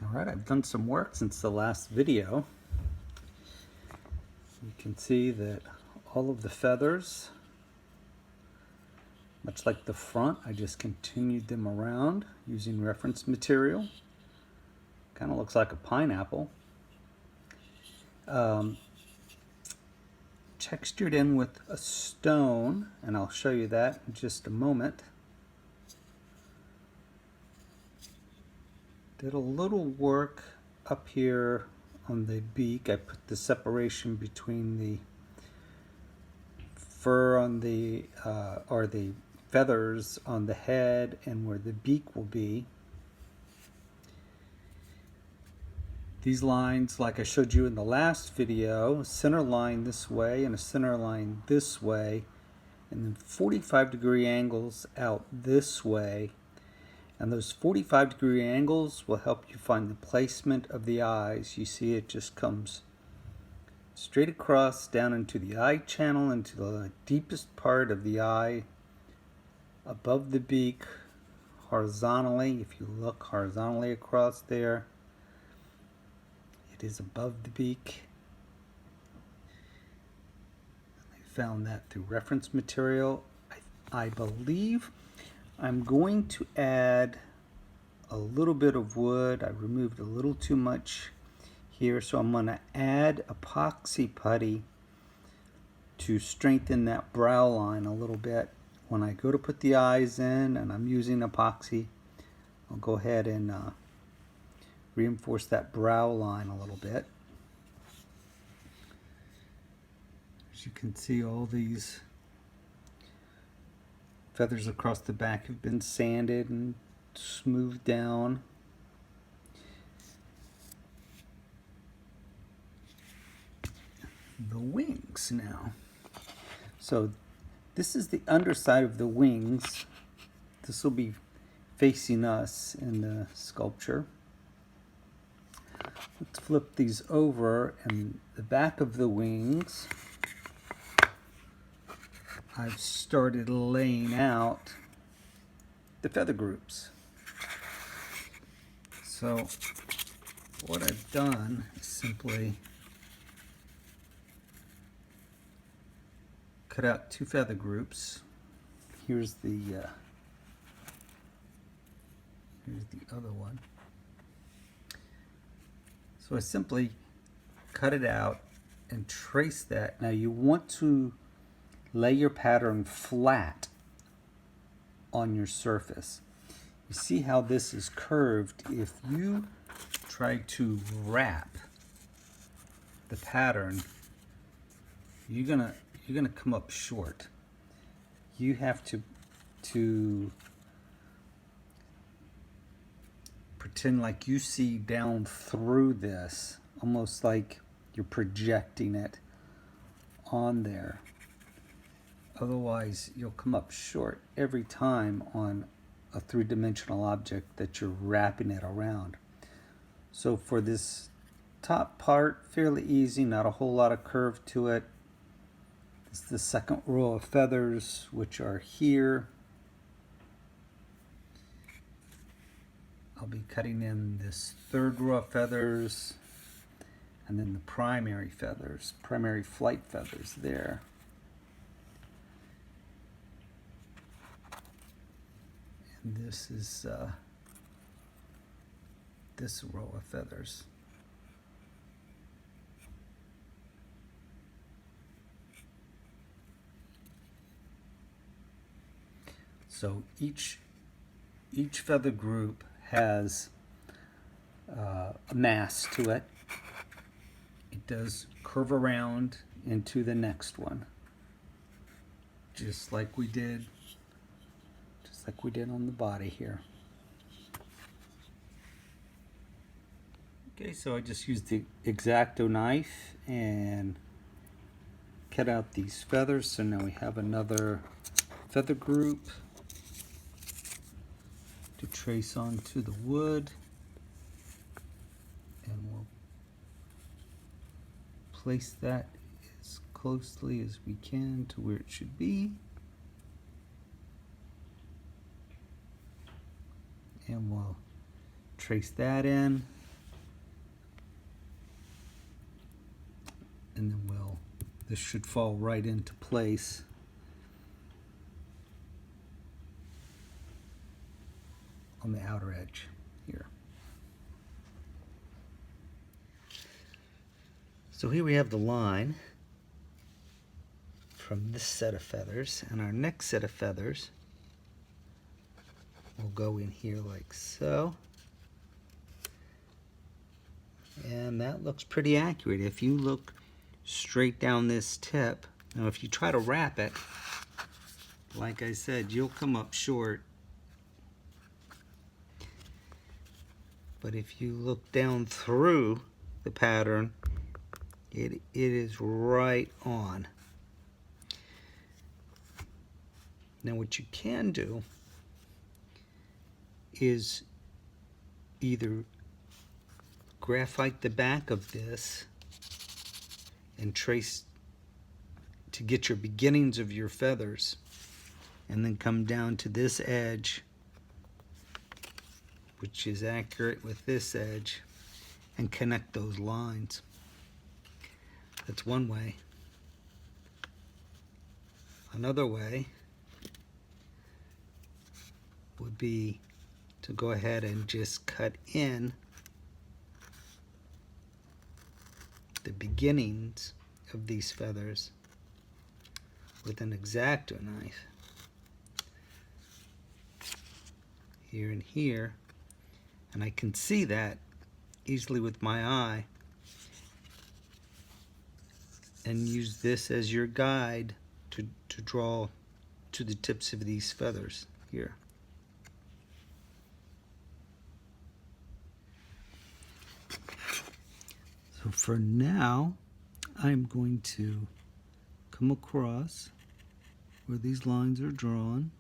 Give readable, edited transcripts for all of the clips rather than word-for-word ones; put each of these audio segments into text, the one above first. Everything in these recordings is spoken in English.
Alright, I've done some work since the last video. You can see that all of the feathers, much like the front, I just continued them around using reference material. Kind of looks like a pineapple. Textured in with a stone, and I'll show you that in just a moment. Did a little work up here on the beak. I put the separation between the fur on the or the feathers on the head and where the beak will be. These lines, like I showed you in the last video, a center line this way and a center line this way, and then 45-degree angles out this way. And those 45-degree angles will help you find the placement of the eyes. You see it just comes straight across down into the eye channel, into the deepest part of the eye, above the beak, horizontally. If you look horizontally across there, it is above the beak. I found that through reference material. I believe I'm going to add a little bit of wood. I removed a little too much here, so I'm going to add epoxy putty to strengthen that brow line a little bit. When I go to put the eyes in and I'm using epoxy, I'll go ahead and reinforce that brow line a little bit. As you can see, all these feathers across the back have been sanded and smoothed down. The wings now. So this is the underside of the wings. This will be facing us in the sculpture. Let's flip these over, and the back of the wings, I've started laying out the feather groups. So what I've done is simply cut out two feather groups. Here's the other one. So I simply cut it out and trace that. Now you want to lay your pattern flat on your surface. You see how this is curved? If you try to wrap the pattern, you're gonna come up short. You have to pretend like you see down through this, almost like you're projecting it on there. Otherwise, you'll come up short every time on a three-dimensional object that you're wrapping it around. So for this top part, fairly easy, not a whole lot of curve to it. This is the second row of feathers, which are here. I'll be cutting in this third row of feathers, and then the primary feathers, primary flight feathers there. And this is this row of feathers. So each feather group has a mass to it. It does curve around into the next one, just like we did on the body here. Okay, so I just used the X-Acto knife and cut out these feathers. So now we have another feather group to trace onto the wood, and we'll place that as closely as we can to where it should be. And we'll trace that in. and then this should fall right into place. On the outer edge here. So here we have the line from this set of feathers, and our next set of feathers will go in here like so. And that looks pretty accurate. If you look straight down this tip, now if you try to wrap it, like I said, you'll come up short. But if you look down through the pattern, it is right on. Now what you can do is either graphite the back of this and trace to get your beginnings of your feathers, and then come down to this edge, which is accurate with this edge, and connect those lines. That's one way. Another way would be to go ahead and just cut in the beginnings of these feathers with an X-Acto knife here and here, and I can see that easily with my eye, and use this as your guide to draw to the tips of these feathers here. So for now, I'm going to come across where these lines are drawn,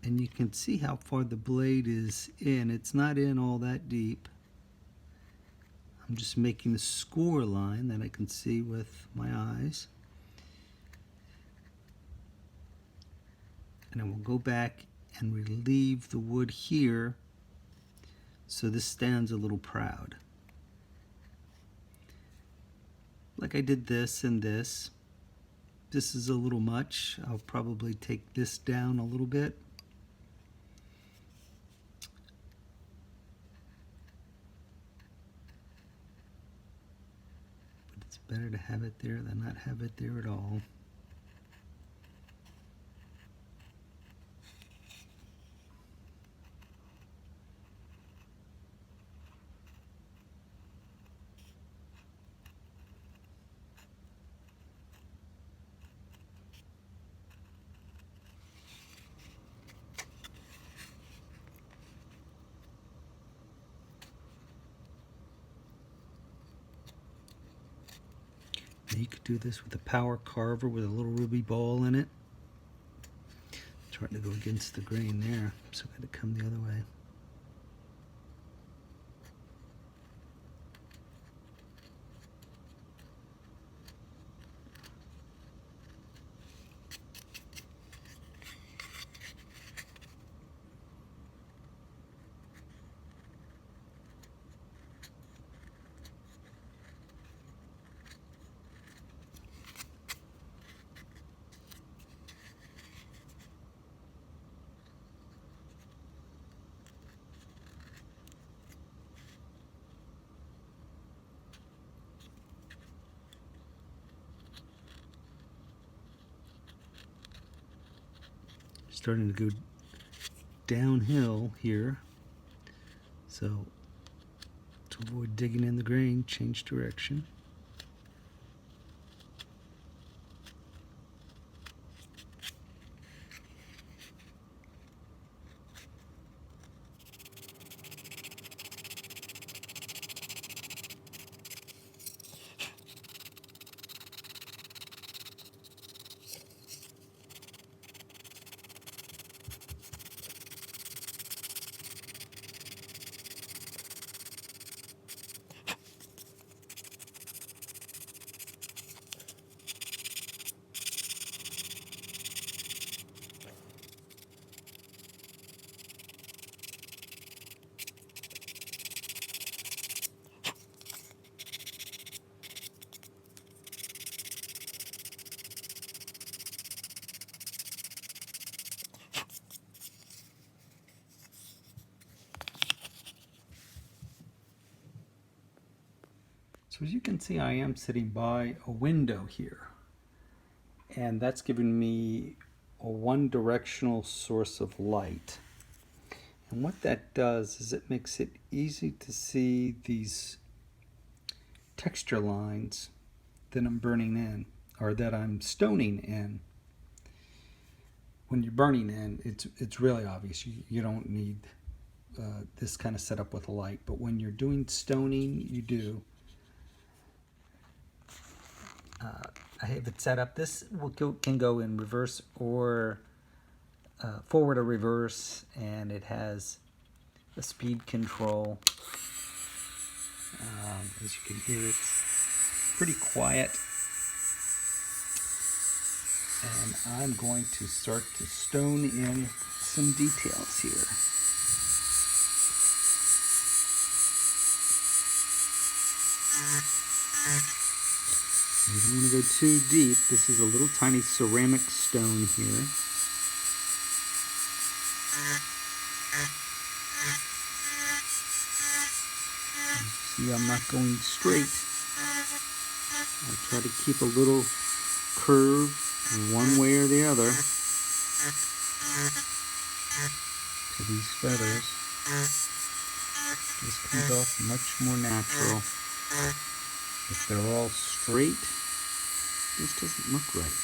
and you can see how far the blade is in. It's not in all that deep. I'm just making a score line that I can see with my eyes. And I will go back and relieve the wood here so this stands a little proud. Like I did this and this. This is a little much. I'll probably take this down a little bit. But it's better to have it there than not have it there at all. Now you could do this with a power carver with a little ruby ball in it. Trying to go against the grain there, so I got to come the other way. Starting to go downhill here, so to avoid digging in the grain, change direction. So as you can see, I am sitting by a window here, and that's giving me a one-directional source of light. And what that does is it makes it easy to see these texture lines that I'm burning in, or that I'm stoning in. When you're burning in, it's really obvious. You don't need this kind of setup with a light, but when you're doing stoning, you do. I have it set up. This can go in reverse or forward or reverse, and it has a speed control. As you can hear, it's pretty quiet. And I'm going to start to stone in some details here. You don't want to go too deep. This is a little tiny ceramic stone here. See, I'm not going straight. I try to keep a little curve one way or the other to these feathers. This comes off much more natural. If they're all straight, this doesn't look right.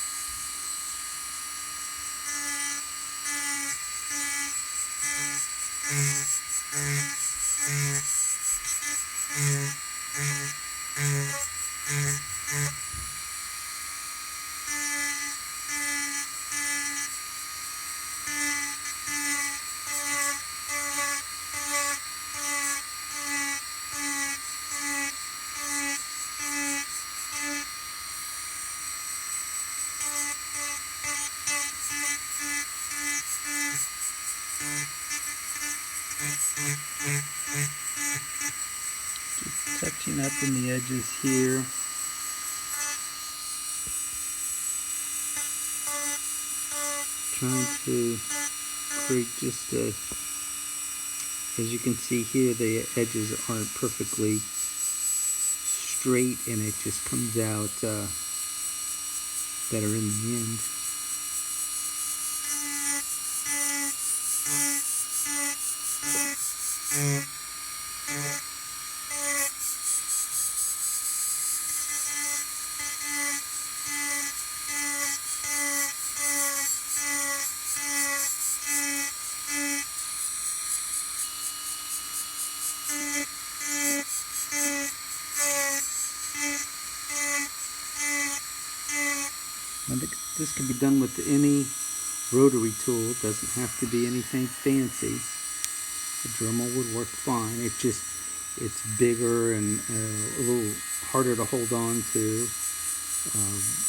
Just touching up in the edges here. Trying to create just a, as you can see here, the edges aren't perfectly straight, and it just comes out better in the end. This can be done with any rotary tool. It doesn't have to be anything fancy. A Dremel would work fine. It's bigger and a little harder to hold on to.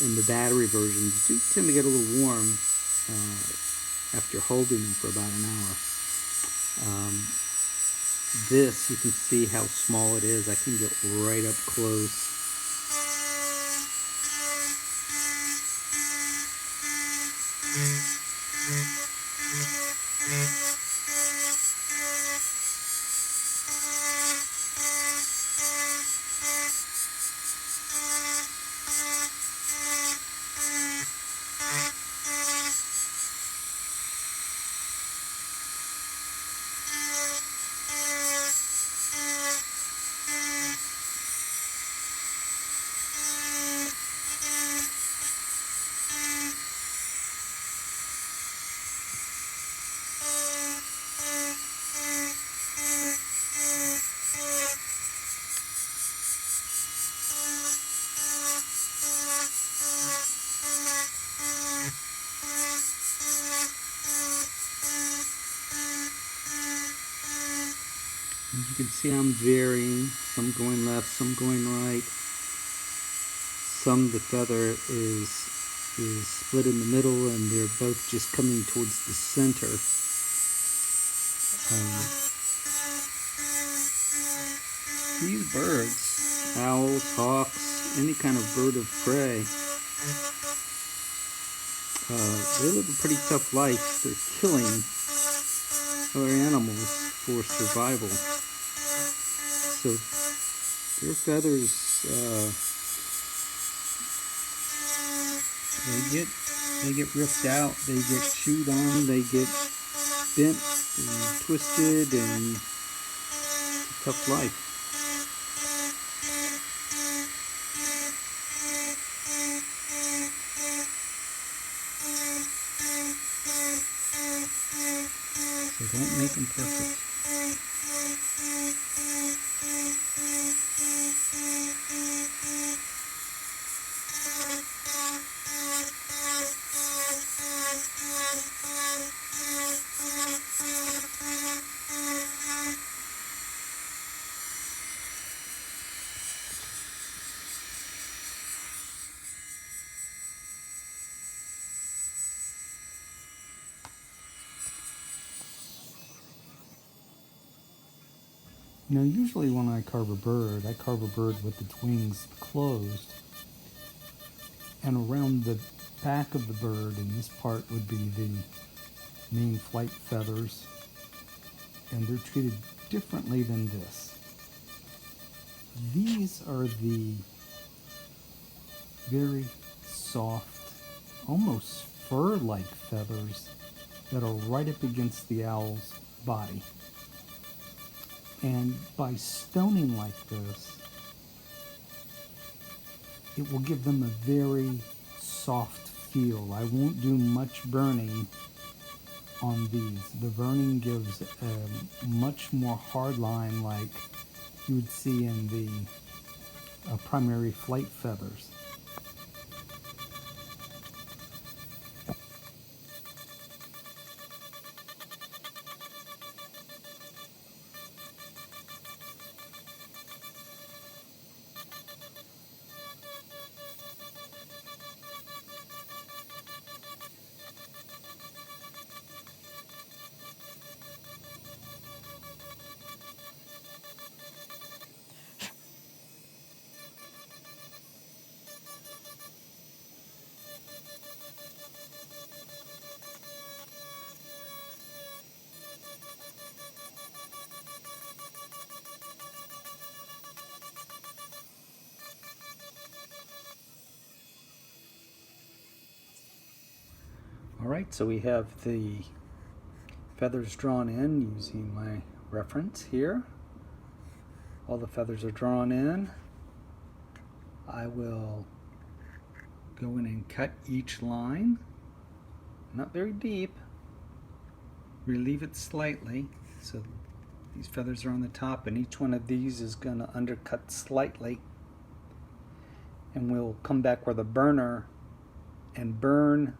And the battery versions do tend to get a little warm after holding them for about an hour. This, you can see how small it is. I can get right up close. You can see I'm varying, some going left, some going right. Some the feather is split in the middle, and they're both just coming towards the center. These birds, owls, hawks, any kind of bird of prey, they live a pretty tough life. They're killing other animals for survival. So their feathers they get ripped out, they get chewed on, they get bent and twisted, and it's a tough life. So don't make them perfect. Now, usually when I carve a bird with its wings closed, and around the back of the bird, and this part would be the main flight feathers, and they're treated differently than this. These are the very soft, almost fur-like feathers that are right up against the owl's body. And by stoning like this, it will give them a very soft feel. I won't do much burning on these. The burning gives a much more hard line like you would see in the primary flight feathers. Alright, so we have the feathers drawn in using my reference here. All the feathers are drawn in. I will go in and cut each line, not very deep, relieve it slightly, so these feathers are on the top, and each one of these is going to undercut slightly, and we'll come back with a burner and burn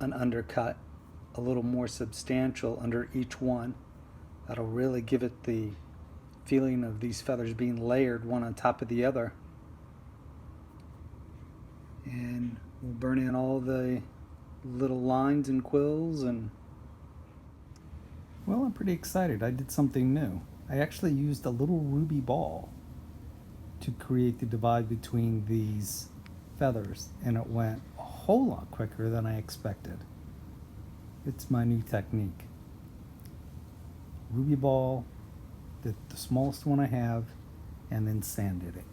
an undercut a little more substantial under each one. That'll really give it the feeling of these feathers being layered one on top of the other. And we'll burn in all the little lines and quills. And well, I'm pretty excited. I did something new. I actually used a little ruby ball to create the divide between these feathers, and it went a whole lot quicker than I expected. It's my new technique. Ruby ball, the smallest one I have, and then sanded it.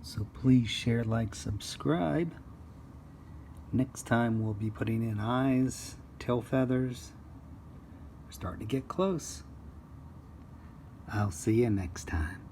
So please share, like, subscribe. Next time we'll be putting in eyes, tail feathers. We're starting to get close. I'll see you next time.